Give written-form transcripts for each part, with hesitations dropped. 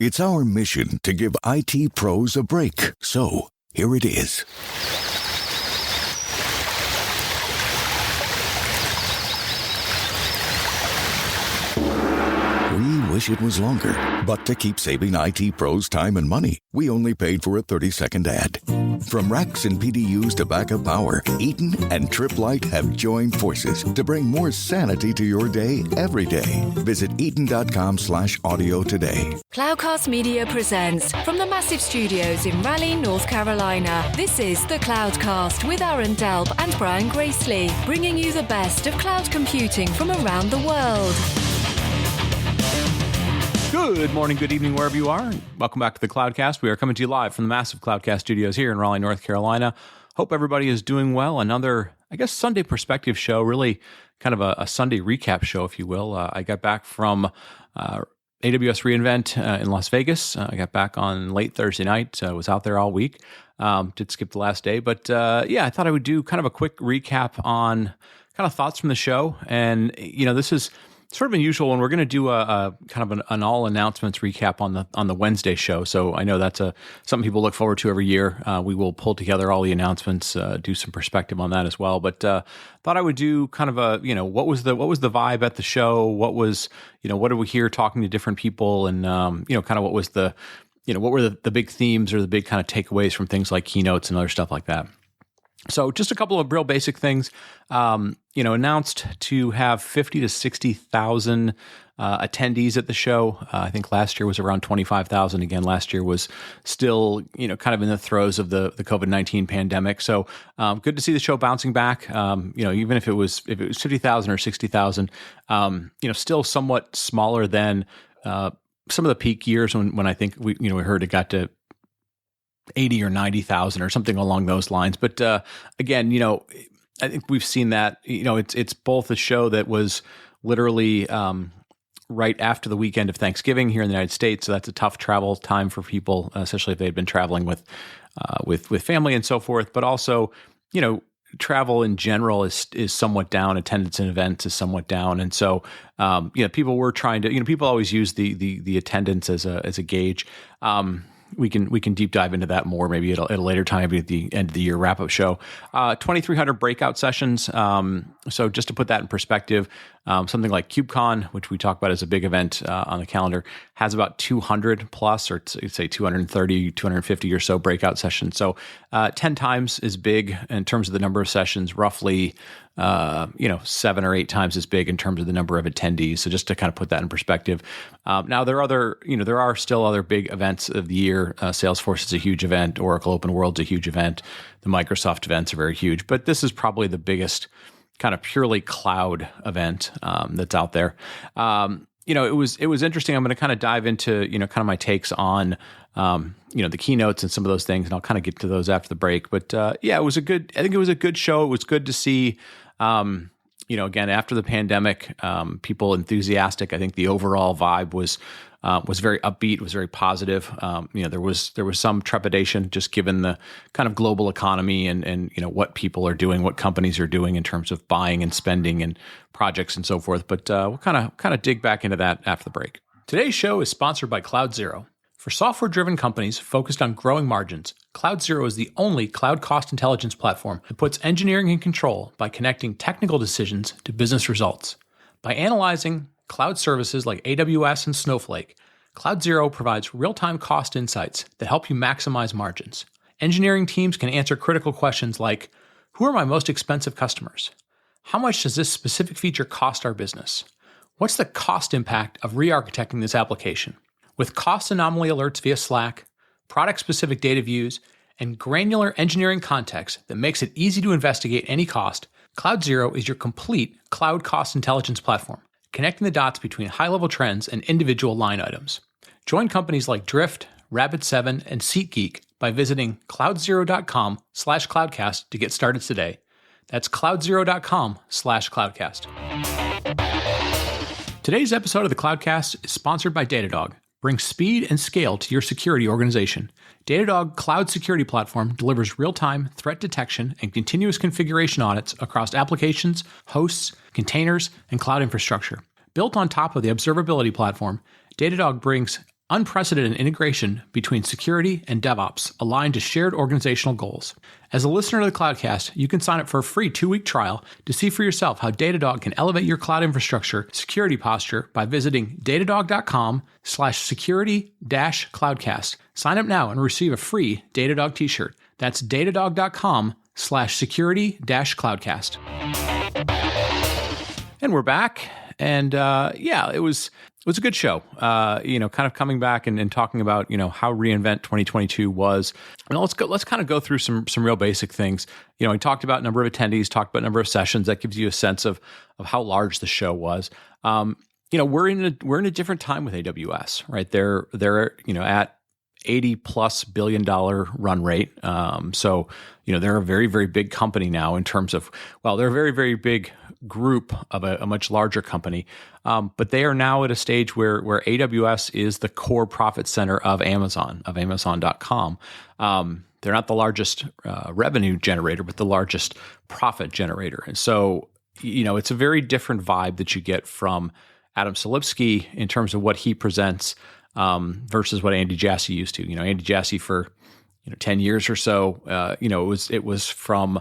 It's our mission to give IT pros a break. So, here it is. We wish it was longer, but to keep saving IT pros time and money, we only paid for a 30-second ad. From racks and PDUs to backup power, Eaton and Trip Light have joined forces to bring more sanity to your day every day. Visit eaton.com/audio today. Cloudcast Media presents from the massive studios in Raleigh, North Carolina. This is the Cloudcast with Aaron Delp and Brian Gracely, bringing you the best of cloud computing from around the world. Good morning, good evening, wherever you are. Welcome back to the Cloudcast. We are coming to you live from the massive Cloudcast studios here in Raleigh, North Carolina. Hope everybody is doing well. Another, Sunday perspective show, really kind of a Sunday recap show, if you will. I got back from AWS reInvent in Las Vegas. I got back on late Thursday night. Was out there all week. Did skip the last day. But I thought I would do kind of a quick recap on kind of thoughts from the show. And, this is sort of unusual when we're going to do a kind of an all announcements recap on the Wednesday show. So I know that's something people look forward to every year. We will pull together all the announcements, do some perspective on that as well. But thought I would do kind of what was the vibe at the show? What was what did we hear talking to different people, and kind of what was the what were the big themes or the big kind of takeaways from things like keynotes and other stuff like that. So just a couple of real basic things, announced to have 50 to 60,000 attendees at the show. I think last year was around 25,000. Again, last year was still, kind of in the throes of the COVID-19 pandemic. So good to see the show bouncing back. Even if it was 50,000 or 60,000, still somewhat smaller than some of the peak years when I think we heard it got to 80 or 90,000 or something along those lines. But again, I think we've seen that, it's both a show that was literally right after the weekend of Thanksgiving here in the United States. So that's a tough travel time for people, especially if they'd been traveling with family and so forth. But also, travel in general is somewhat down. Attendance in events is somewhat down. And so, people were trying to, people always use the attendance as a gauge. We can deep dive into that more maybe at a later time, maybe at the end of the year wrap-up show. 2,300 breakout sessions. So just to put that in perspective, something like KubeCon, which we talk about as a big event on the calendar, has about 200 plus, or say 230, 250 or so breakout sessions. So 10 times as big in terms of the number of sessions, roughly 7 or 8 times as big in terms of the number of attendees. So just to kind of put that in perspective. Now there are still other big events of the year. Salesforce is a huge event. Oracle Open World's a huge event. The Microsoft events are very huge, but this is probably the biggest kind of purely cloud event that's out there. It was interesting. I'm going to kind of dive into, kind of my takes on, the keynotes and some of those things, and I'll kind of get to those after the break. But I think it was a good show. It was good to see, again, after the pandemic, people enthusiastic. I think the overall vibe was very upbeat, was very positive. There was some trepidation just given the kind of global economy and what people are doing, what companies are doing in terms of buying and spending and projects and so forth. But we'll kind of dig back into that after the break. Today's show is sponsored by CloudZero. For software-driven companies focused on growing margins, CloudZero is the only cloud cost intelligence platform that puts engineering in control by connecting technical decisions to business results. By analyzing cloud services like AWS and Snowflake, CloudZero provides real-time cost insights that help you maximize margins. Engineering teams can answer critical questions like, who are my most expensive customers? How much does this specific feature cost our business? What's the cost impact of re-architecting this application? With cost anomaly alerts via Slack, product-specific data views, and granular engineering context that makes it easy to investigate any cost, CloudZero is your complete cloud cost intelligence platform, connecting the dots between high-level trends and individual line items. Join companies like Drift, Rapid7, and SeatGeek by visiting cloudzero.com/cloudcast to get started today. That's cloudzero.com/cloudcast. Today's episode of the Cloudcast is sponsored by Datadog. Bring speed and scale to your security organization. Datadog Cloud Security Platform delivers real-time threat detection and continuous configuration audits across applications, hosts, containers, and cloud infrastructure. Built on top of the observability platform, Datadog brings Unprecedented integration between security and DevOps aligned to shared organizational goals. As a listener to the Cloudcast, you can sign up for a free 2-week trial to see for yourself how Datadog can elevate your cloud infrastructure security posture by visiting datadog.com/security-cloudcast. Sign up now and receive a free Datadog t-shirt. That's datadog.com/security-cloudcast. And we're back. And it was a good show. Kind of coming back and talking about how reInvent 2022 was. And let's kind of go through some real basic things. We talked about number of attendees, talked about number of sessions. That gives you a sense of how large the show was. We're in a different time with AWS, right? They're at $80+ billion run rate. So they're a very, very big company now in terms of, they're a very, very big group of a much larger company. But they are now at a stage where AWS is the core profit center of Amazon, of Amazon.com. They're not the largest revenue generator, but the largest profit generator. And so, it's a very different vibe that you get from Adam SELIPSKY in terms of what he presents versus what Andy Jassy used to. Andy Jassy for 10 years or so, it was from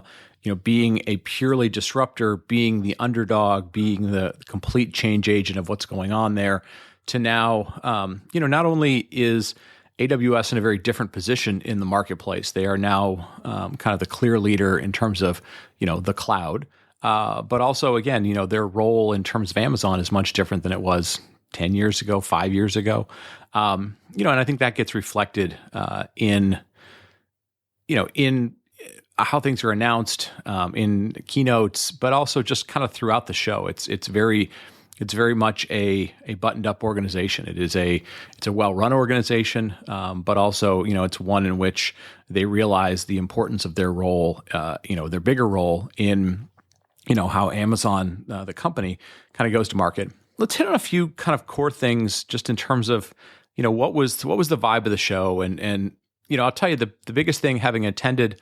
being a purely disruptor, being the underdog, being the complete change agent of what's going on there, to now, not only is AWS in a very different position in the marketplace, they are now kind of the clear leader in terms of the cloud, but also again, their role in terms of Amazon is much different than it was 10 years ago, 5 years ago. And I think that gets reflected in how things are announced in keynotes, but also just kind of throughout the show. It's very much a buttoned up organization. It's a well-run organization, but also, it's one in which they realize the importance of their role, their bigger role in, how Amazon, the company, kind of goes to market. Let's hit on a few kind of core things just in terms of, what was the vibe of the show. And I'll tell you the biggest thing, having attended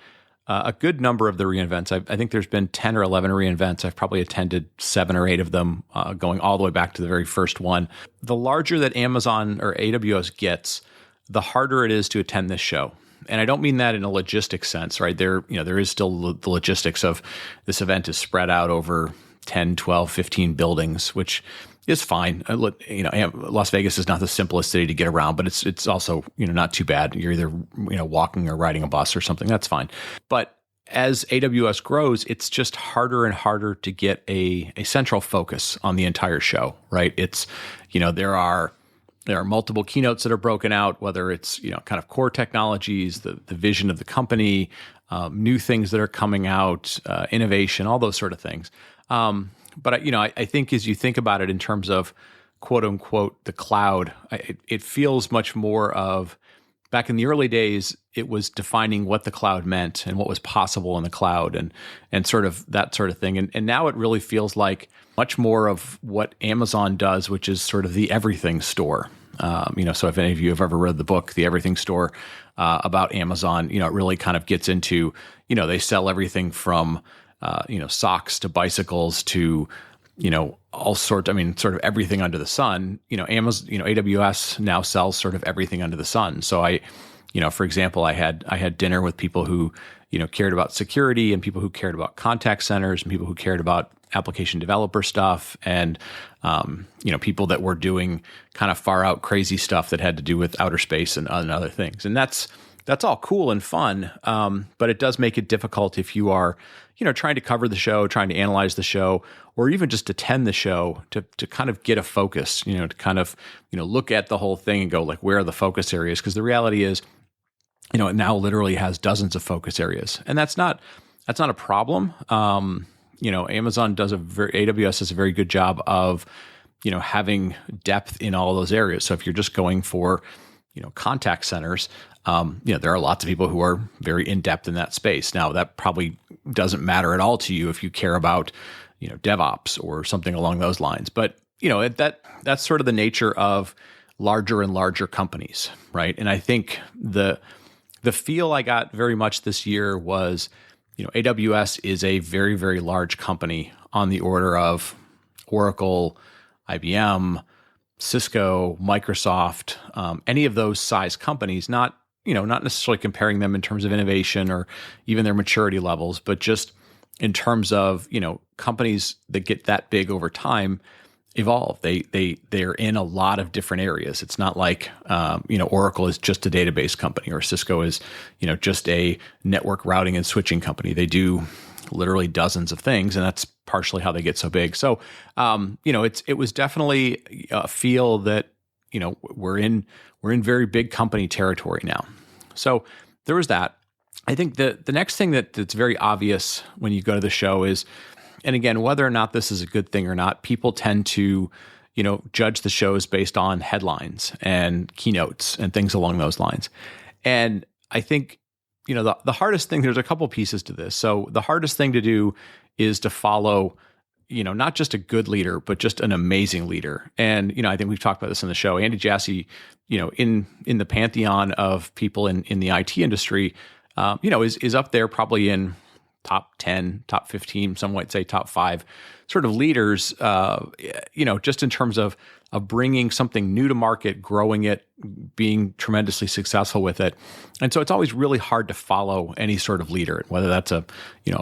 a good number of the reInvents. I think there's been 10 or 11 reInvents. I've probably attended 7 or 8 of them, going all the way back to the very first one. The larger that Amazon or AWS gets, the harder it is to attend this show. And I don't mean that in a logistics sense, right? There is still the logistics of this event is spread out over 10, 12, 15 buildings, which is fine. Las Vegas is not the simplest city to get around, but it's also, not too bad. You're either, walking or riding a bus or something. That's fine. But as AWS grows, it's just harder and harder to get a central focus on the entire show, right? It's, there are multiple keynotes that are broken out, whether it's, kind of core technologies, the vision of the company, new things that are coming out, innovation, all those sort of things. But I think as you think about it in terms of quote unquote the cloud, it feels much more of back in the early days. It was defining what the cloud meant and what was possible in the cloud and sort of that sort of thing. And now it really feels like much more of what Amazon does, which is sort of the everything store. So if any of you have ever read the book, The Everything Store, about Amazon, it really kind of gets into, they sell everything from socks to bicycles to, all sorts, sort of everything under the sun. Amazon, AWS now sells sort of everything under the sun. So for example, I had dinner with people who, cared about security and people who cared about contact centers and people who cared about application developer stuff and, people that were doing kind of far out crazy stuff that had to do with outer space and other things. And that's all cool and fun. But it does make it difficult if you are, trying to cover the show, trying to analyze the show, or even just attend the show to kind of get a focus, to kind of, look at the whole thing and go like, where are the focus areas? Because the reality is, it now literally has dozens of focus areas, and that's not a problem. Amazon AWS does a very good job of, having depth in all those areas. So if you're just going for, contact centers, there are lots of people who are very in depth in that space. Now that probably doesn't matter at all to you if you care about, DevOps or something along those lines. But, that's sort of the nature of larger and larger companies, right? And I think the feel I got very much this year was, AWS is a very, very large company on the order of Oracle, IBM, Cisco, Microsoft, any of those size companies, not necessarily comparing them in terms of innovation or even their maturity levels, but just in terms of, companies that get that big over time evolve. They're in a lot of different areas. It's not like, Oracle is just a database company or Cisco is, just a network routing and switching company. They do literally dozens of things, and that's partially how they get so big. So, it was definitely a feel that, we're in very big company territory now. So there was that. I think the next thing that's very obvious when you go to the show is, and again, whether or not this is a good thing or not, people tend to, judge the shows based on headlines and keynotes and things along those lines. And I think, the hardest thing, there's a couple pieces to this. So the hardest thing to do is to follow, not just a good leader, but just an amazing leader. And, I think we've talked about this in the show. Andy Jassy, in the pantheon of people in the IT industry, is up there probably in top 10, top 15, some might say top 5 sort of leaders, just in terms of bringing something new to market, growing it, being tremendously successful with it. And so it's always really hard to follow any sort of leader, whether that's a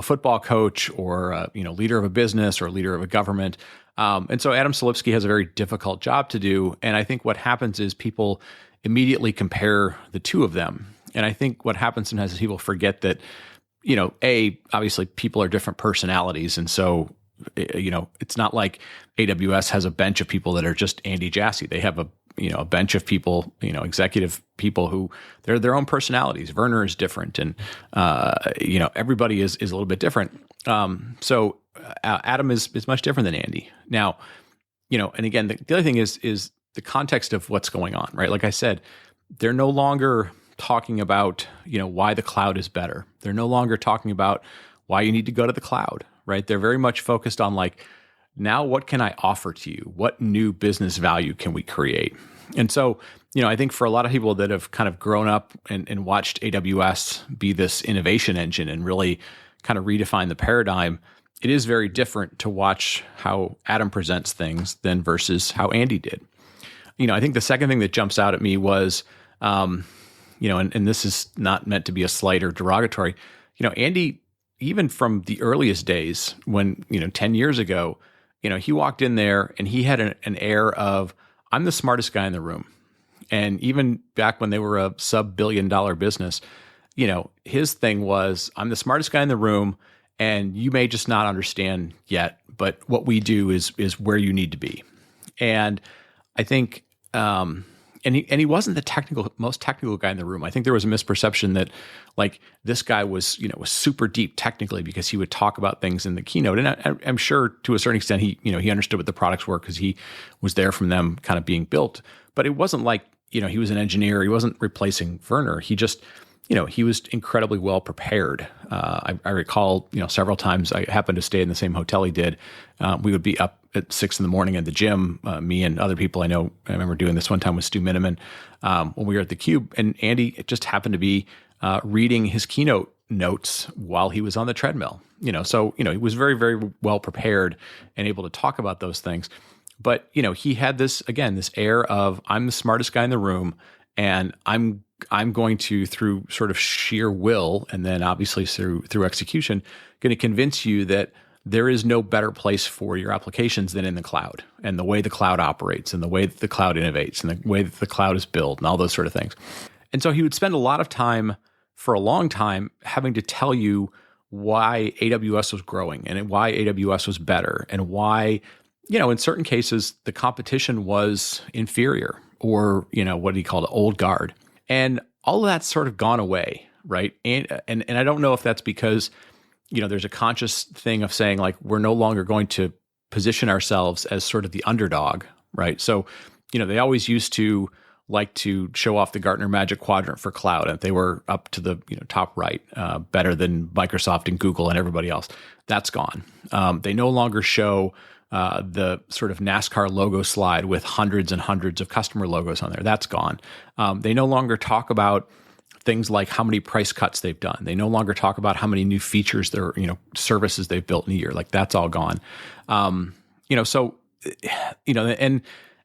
football coach or a, leader of a business or leader of a government. And so Adam SELIPSKY has a very difficult job to do. And I think what happens is people immediately compare the two of them. And I think what happens sometimes is people forget that, obviously people are different personalities. And so, it's not like AWS has a bench of people that are just Andy Jassy. They have a bench of people, executive people who they're their own personalities. Werner is different. And, everybody is a little bit different. So Adam is much different than Andy. Now, and again, the other thing is the context of what's going on, right? Like I said, they're no longer talking about, why the cloud is better. They're no longer talking about why you need to go to the cloud, right? They're very much focused on like, now what can I offer to you? What new business value can we create? And so, I think for a lot of people that have kind of grown up and watched AWS be this innovation engine and really kind of redefine the paradigm, it is very different to watch how Adam presents things than versus how Andy did. I think the second thing that jumps out at me was, and this is not meant to be a slight or derogatory, Andy, even from the earliest days when, 10 years ago, he walked in there and he had an air of, I'm the smartest guy in the room. And even back when they were a sub-billion-dollar business, his thing was, I'm the smartest guy in the room and you may just not understand yet, but what we do is where you need to be. And I think, and he wasn't the most technical guy in the room. I think there was a misperception that like this guy was super deep technically because he would talk about things in the keynote. And I'm sure to a certain extent he understood what the products were because he was there from them kind of being built. But it wasn't like, he was an engineer. He wasn't replacing Werner. He just, he was incredibly well prepared. I recall, several times I happened to stay in the same hotel he did. We would be up at 6 a.m. at the gym, me and other people I know. I remember doing this one time with Stu Miniman when we were at the Cube, and Andy just happened to be reading his keynote notes while he was on the treadmill. So he was very, very well prepared and able to talk about those things. But he had this air of, I'm the smartest guy in the room, and I'm going to, through sort of sheer will, and then obviously through execution, going to convince you that there is no better place for your applications than in the cloud, and the way the cloud operates and the way that the cloud innovates and the way that the cloud is built and all those sort of things. And so he would spend a lot of time for a long time having to tell you why AWS was growing and why AWS was better and why, in certain cases, the competition was inferior or, what he called old guard. And all of that's sort of gone away, right? And I don't know if that's because, there's a conscious thing of saying like, we're no longer going to position ourselves as sort of the underdog, right? So, they always used to like to show off the Gartner Magic Quadrant for cloud, and they were up to the top right, better than Microsoft and Google and everybody else. That's gone. They no longer show the sort of NASCAR logo slide with hundreds and hundreds of customer logos on there. That's gone. They no longer talk about things like how many price cuts they've done. They no longer talk about how many new features services they've built in a year. Like that's all gone. And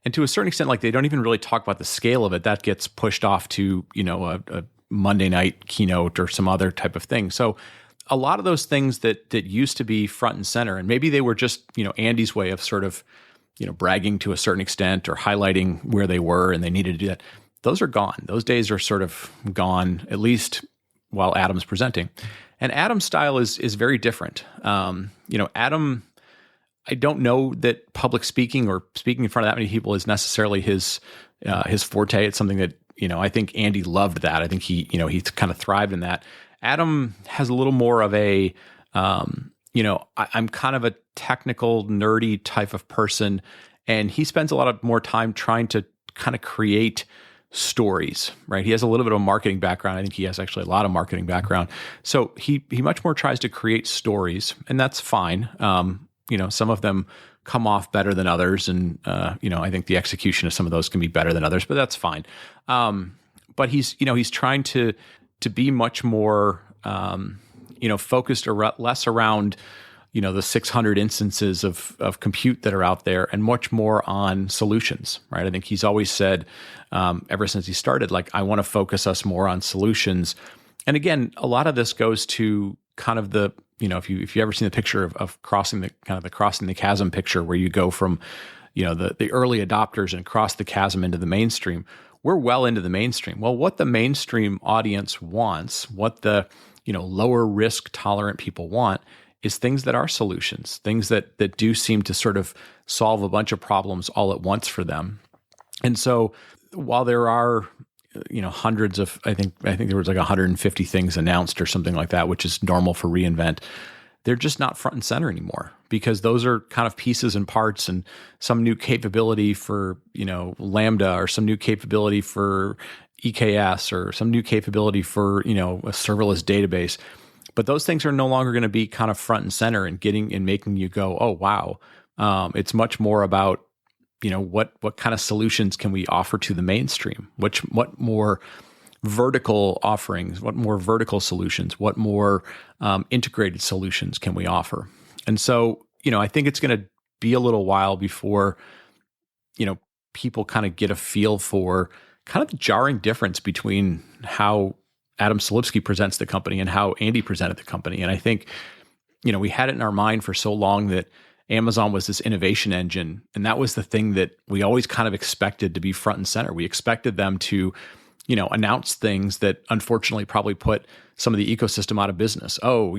And to a certain extent, like they don't even really talk about the scale of it. That gets pushed off to, a Monday night keynote or some other type of thing. So a lot of those things that used to be front and center, and maybe they were just, Andy's way of sort of, bragging to a certain extent or highlighting where they were and they needed to do that. Those are gone. Those days are sort of gone, at least while Adam's presenting. And Adam's style is very different. Adam, I don't know that public speaking or speaking in front of that many people is necessarily his forte. It's something that, I think Andy loved that. I think he kind of thrived in that. Adam has a little more of a, I'm kind of a technical, nerdy type of person, and he spends a lot of more time trying to kind of create stories, right? He has a little bit of a marketing background. I think he has actually a lot of marketing background. So he much more tries to create stories, and that's fine. Some of them come off better than others, and I think the execution of some of those can be better than others, but that's fine. But he's trying to be much more focused or less around the 600 instances of compute that are out there, and much more on solutions, right? I think he's always said, ever since he started, like, I want to focus us more on solutions. And again, a lot of this goes to kind of the, if you ever seen the picture of crossing the chasm picture, where you go from, the early adopters and cross the chasm into the mainstream. We're well into the mainstream. Well, what the mainstream audience wants, what the, lower risk tolerant people want, is things that are solutions, things that do seem to sort of solve a bunch of problems all at once for them. And so while there are, hundreds of, I think there was like 150 things announced or something like that, which is normal for reInvent, they're just not front and center anymore, because those are kind of pieces and parts, and some new capability for, Lambda, or some new capability for EKS, or some new capability for, a serverless database. But those things are no longer going to be kind of front and center and making you go, oh, wow. It's much more about, what kind of solutions can we offer to the mainstream? What more vertical offerings, what more vertical solutions, what more integrated solutions can we offer? And so, I think it's going to be a little while before, people kind of get a feel for kind of the jarring difference between how Adam SELIPSKY presents the company and how Andy presented the company. And I think, we had it in our mind for so long that Amazon was this innovation engine, and that was the thing that we always kind of expected to be front and center. We expected them to, announce things that unfortunately probably put some of the ecosystem out of business. Oh,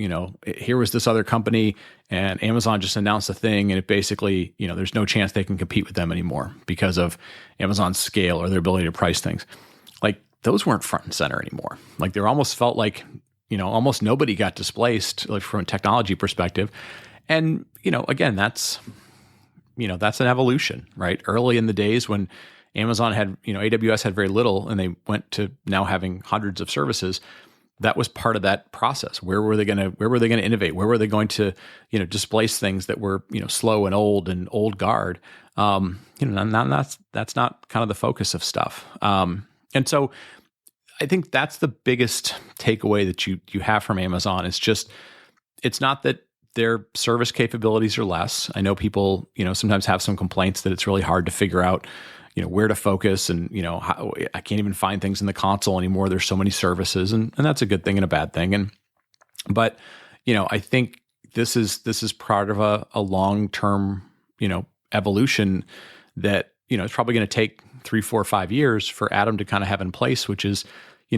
here was this other company, and Amazon just announced a thing, and it basically, there's no chance they can compete with them anymore because of Amazon's scale or their ability to price things. Like, those weren't front and center anymore. Like, there almost felt like, almost nobody got displaced, like, from a technology perspective. And, again, that's an evolution, right? Early in the days when Amazon had, AWS had very little, and they went to now having hundreds of services, that was part of that process. Where were they going to innovate? Where were they going to, displace things that were, slow and old guard? That's not kind of the focus of stuff. And so I think that's the biggest takeaway that you have from Amazon. It's not that their service capabilities are less. I know people, sometimes have some complaints that it's really hard to figure out, where to focus, and, how, I can't even find things in the console anymore. There's so many services, and that's a good thing and a bad thing. But I think this is part of a long-term, evolution that, it's probably going to take 3, 4, 5 years for Adam to kind of have in place, which is,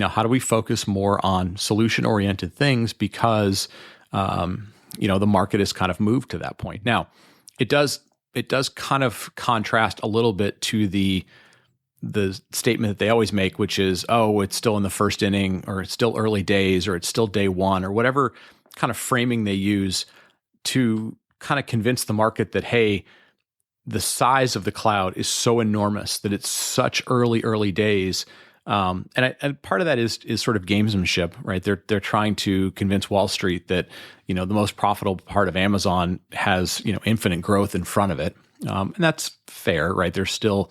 how do we focus more on solution-oriented things, because, the market has kind of moved to that point. Now, it does kind of contrast a little bit to the statement that they always make, which is, oh, it's still in the first inning, or it's still early days, or it's still day one, or whatever kind of framing they use to kind of convince the market that, hey, the size of the cloud is so enormous that it's such early days. And part of that is sort of gamesmanship, right? They're trying to convince Wall Street that, the most profitable part of Amazon has, infinite growth in front of it. And that's fair, right? There's still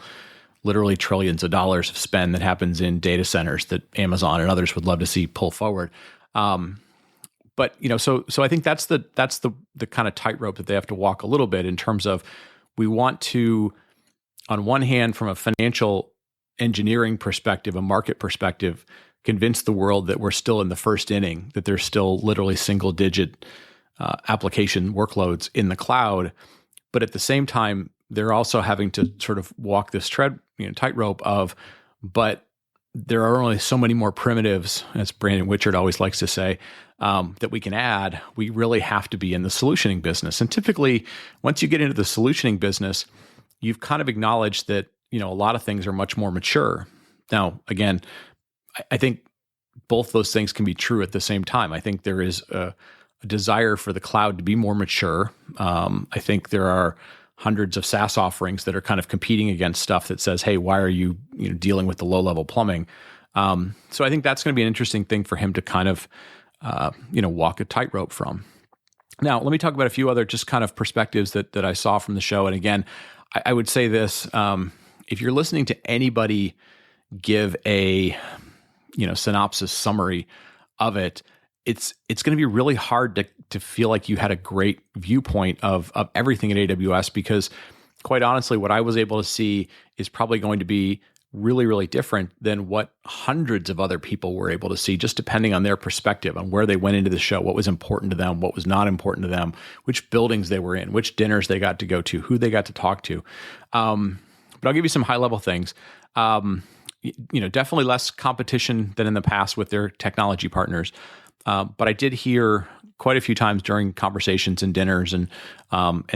literally trillions of dollars of spend that happens in data centers that Amazon and others would love to see pull forward. But, so I think that's the kind of tightrope that they have to walk a little bit, in terms of, we want to on one hand, from a financial engineering perspective, a market perspective, convince the world that we're still in the first inning, that there's still literally single-digit application workloads in the cloud. But at the same time, they're also having to sort of walk this tightrope of, but there are only so many more primitives, as Brandon Wichard always likes to say, that we can add. We really have to be in the solutioning business. And typically, once you get into the solutioning business, you've kind of acknowledged that, a lot of things are much more mature. Now, again, I think both those things can be true at the same time. I think there is a desire for the cloud to be more mature. I think there are hundreds of SaaS offerings that are kind of competing against stuff that says, hey, why are you, dealing with the low-level plumbing? So I think that's going to be an interesting thing for him to kind of, walk a tightrope from. Now, let me talk about a few other just kind of perspectives that I saw from the show. And again, I would say this, if you're listening to anybody give a, synopsis summary of it, it's going to be really hard to feel like you had a great viewpoint of everything at AWS, because quite honestly, what I was able to see is probably going to be really, really different than what hundreds of other people were able to see, just depending on their perspective, on where they went into the show, what was important to them, what was not important to them, which buildings they were in, which dinners they got to go to, who they got to talk to. But I'll give you some high-level things. Definitely less competition than in the past with their technology partners. But I did hear quite a few times during conversations and dinners and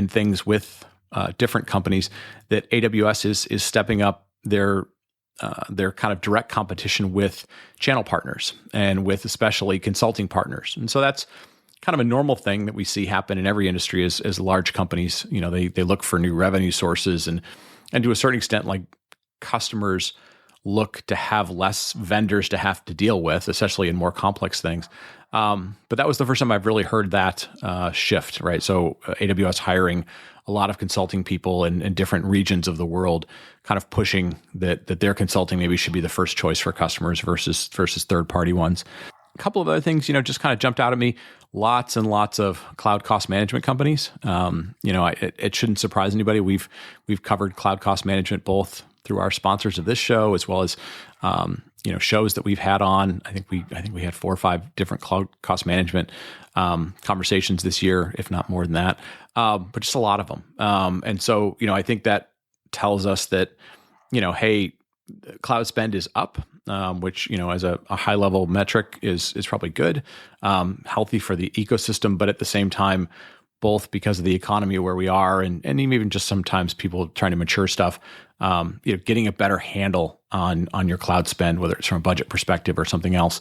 things with different companies that AWS is stepping up their kind of direct competition with channel partners and with especially consulting partners. And so that's kind of a normal thing that we see happen in every industry as large companies, they look for new revenue sources and to a certain extent, like customers look to have less vendors to have to deal with, especially in more complex things. But that was the first time I've really heard that shift, right? So AWS hiring a lot of consulting people in different regions of the world, kind of pushing that their consulting maybe should be the first choice for customers versus third-party ones. A couple of other things, just kind of jumped out at me. Lots and lots of cloud cost management companies. It shouldn't surprise anybody. We've covered cloud cost management both through our sponsors of this show, as well as shows that we've had on. I think we had 4 or 5 different cloud cost management conversations this year, if not more than that. But just a lot of them. And so I think that tells us that hey, cloud spend is up, which as a high level metric is probably good, healthy for the ecosystem, but at the same time, both because of the economy where we are, and even just sometimes people trying to mature stuff, getting a better handle on your cloud spend, whether it's from a budget perspective or something else,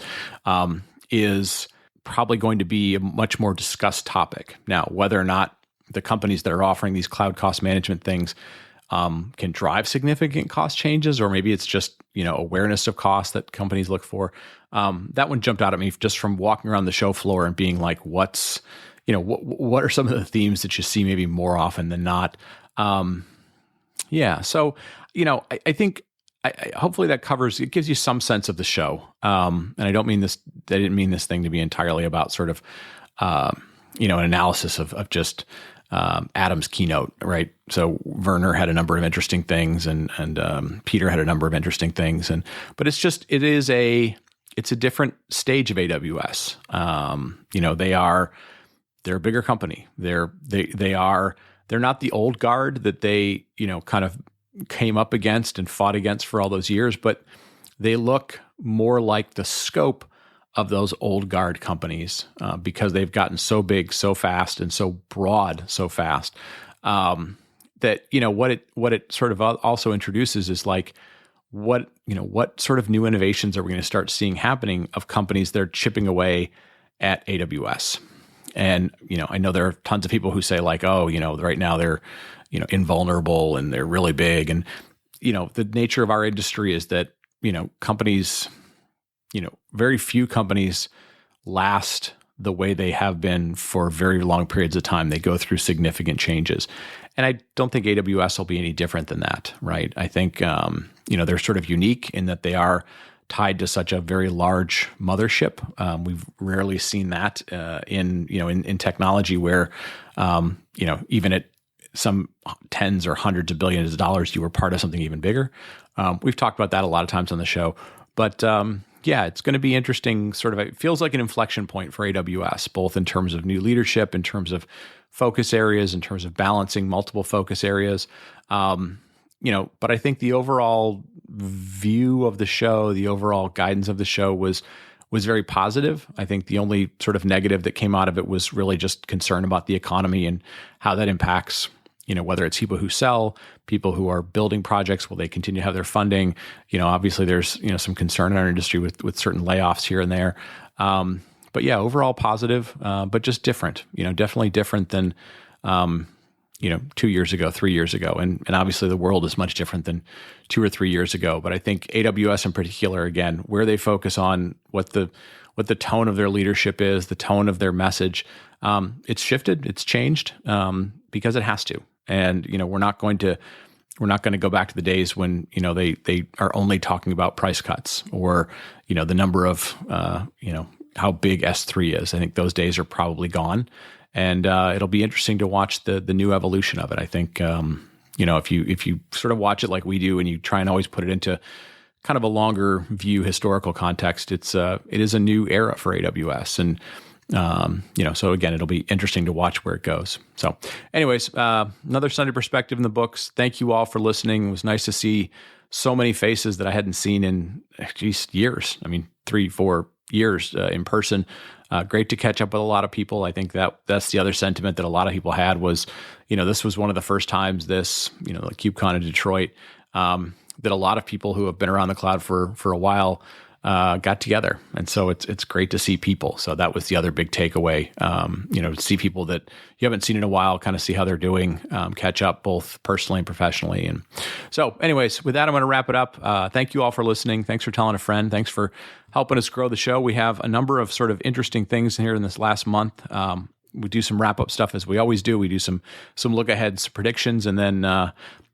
is probably going to be a much more discussed topic. Now, whether or not the companies that are offering these cloud cost management things can drive significant cost changes, or maybe it's just awareness of cost that companies look for. That one jumped out at me just from walking around the show floor and being like, what are some of the themes that you see maybe more often than not? So I think hopefully that covers, it gives you some sense of the show. And I didn't mean this thing to be entirely about sort of an analysis of just Adam's keynote, right? So Werner had a number of interesting things, and Peter had a number of interesting things, but it's a different stage of AWS. They're a bigger company. They're not the old guard that they kind of came up against and fought against for all those years, but they look more like the scope of those old guard companies because they've gotten so big so fast and so broad so fast that what it sort of also introduces is like what sort of new innovations are we going to start seeing happening of companies that are chipping away at AWS. And I know there are tons of people who say like, right now they're invulnerable and they're really big, and the nature of our industry is that companies, very few companies last the way they have been for very long periods of time. They go through significant changes. And I don't think AWS will be any different than that, right? I think, they're sort of unique in that they are tied to such a very large mothership. We've rarely seen that in technology where, even at some tens or hundreds of billions of dollars, you were part of something even bigger. We've talked about that a lot of times on the show, but yeah, it's going to be interesting. Sort of, it feels like an inflection point for AWS, both in terms of new leadership, in terms of focus areas, in terms of balancing multiple focus areas. But I think the overall view of the show, the overall guidance of the show was very positive. I think the only sort of negative that came out of it was really just concern about the economy and how that impacts, whether it's people who sell, people who are building projects, will they continue to have their funding? Obviously there's, some concern in our industry with certain layoffs here and there. But yeah, overall positive, but just different, definitely different than, 2 years ago, 3 years ago. And obviously the world is much different than 2 or 3 years ago. But I think AWS in particular, again, where they focus on what the tone of their leadership is, the tone of their message, it's shifted, it's changed, because it has to. And, we're not going to go back to the days when, they are only talking about price cuts or, the number of, how big S3 is. I think those days are probably gone. And it'll be interesting to watch the new evolution of it. I think, if you sort of watch it like we do and you try and always put it into kind of a longer view historical context, it is a new era for AWS. And, so again, it'll be interesting to watch where it goes. So anyways, another Sunday perspective in the books. Thank you all for listening. It was nice to see so many faces that I hadn't seen in years. 3-4 years in person. Great to catch up with a lot of people. I think that's the other sentiment that a lot of people had was, this was one of the first times this, like KubeCon in Detroit, that a lot of people who have been around the cloud for a while got together. And so it's great to see people. So that was the other big takeaway, to see people that you haven't seen in a while, kind of see how they're doing, catch up both personally and professionally. And so anyways, with that, I'm going to wrap it up. Thank you all for listening. Thanks for telling a friend. Thanks for helping us grow the show. We have a number of sort of interesting things here in this last month. We do some wrap-up stuff as we always do. We do some look-ahead predictions, and then,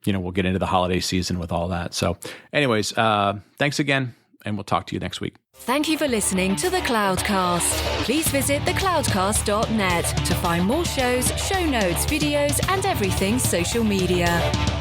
we'll get into the holiday season with all that. So anyways, thanks again, and we'll talk to you next week. Thank you for listening to The Cloudcast. Please visit thecloudcast.net to find more shows, show notes, videos, and everything social media.